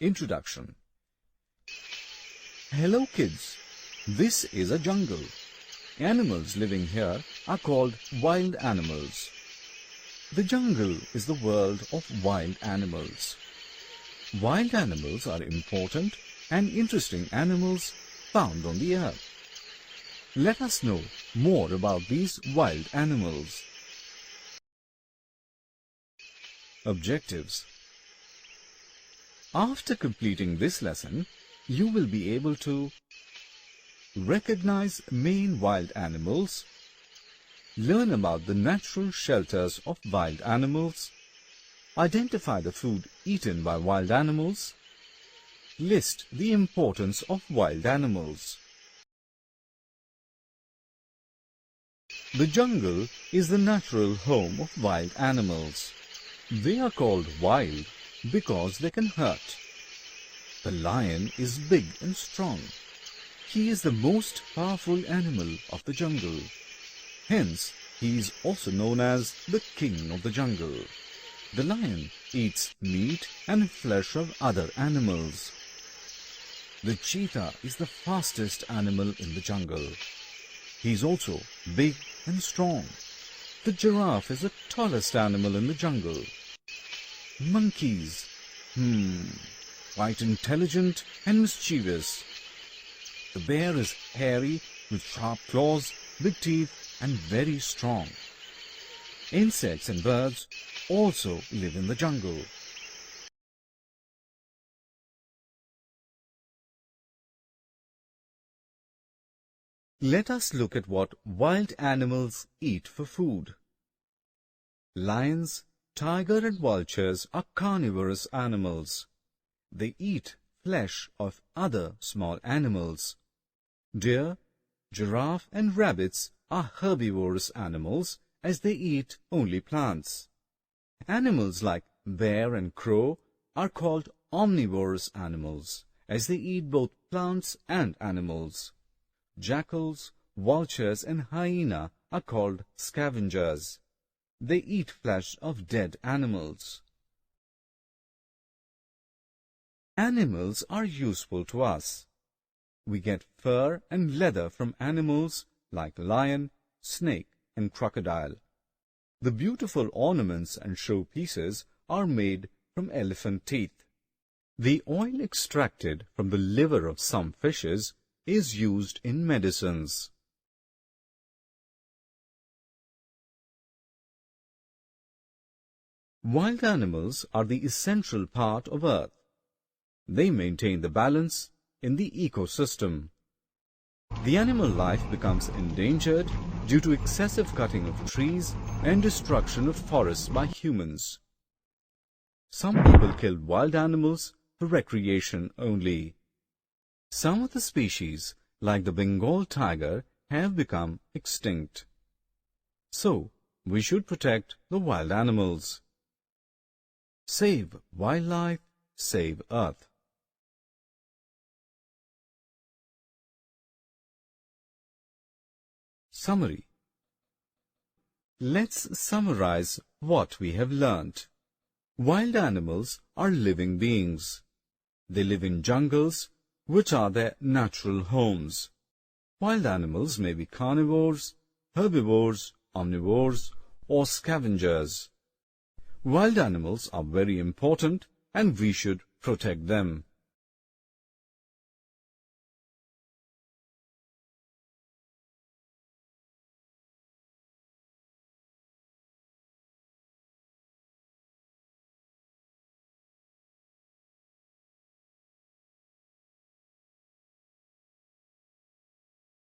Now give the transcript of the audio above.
Introduction. Hello kids, this is a jungle. Animals living here are called wild animals. The jungle is the world of wild animals. Wild animals are important and interesting animals found on the earth. Let us know more about these wild animals. Objectives. After completing this lesson, you will be able to recognize main wild animals, learn about the natural shelters of wild animals, identify the food eaten by wild animals, list the importance of wild animals. The jungle is the natural home of wild animals. They are called wild because they can hurt. The lion is big and strong. He is the most powerful animal of the jungle. Hence, he is also known as the king of the jungle. The lion eats meat and flesh of other animals. The cheetah is the fastest animal in the jungle. He is also big and strong. The giraffe is the tallest animal in the jungle. Monkeys, quite intelligent and mischievous. The bear is hairy with sharp claws, big teeth and very strong. Insects and birds also live in the jungle. Let us look at what wild animals eat for food. Lions, tiger and vultures are carnivorous animals. They eat flesh of other small animals. Deer, giraffe and rabbits are herbivorous animals as they eat only plants. Animals like bear and crow are called omnivorous animals as they eat both plants and animals. Jackals, vultures and hyena are called scavengers. They eat flesh of dead animals. Animals are useful to us. We get fur and leather from animals like lion, snake and crocodile. The beautiful ornaments and showpieces are made from elephant teeth. The oil extracted from the liver of some fishes is used in medicines. Wild animals are the essential part of Earth. They maintain the balance in the ecosystem. The animal life becomes endangered due to excessive cutting of trees and destruction of forests by humans. Some people kill wild animals for recreation only. Some of the species, like the Bengal tiger, have become extinct. So, we should protect the wild animals. Save wildlife, save Earth. Summary. Let's summarize what we have learnt. Wild animals are living beings. They live in jungles, which are their natural homes. Wild animals may be carnivores, herbivores, omnivores, or scavengers. Wild animals are very important and we should protect them.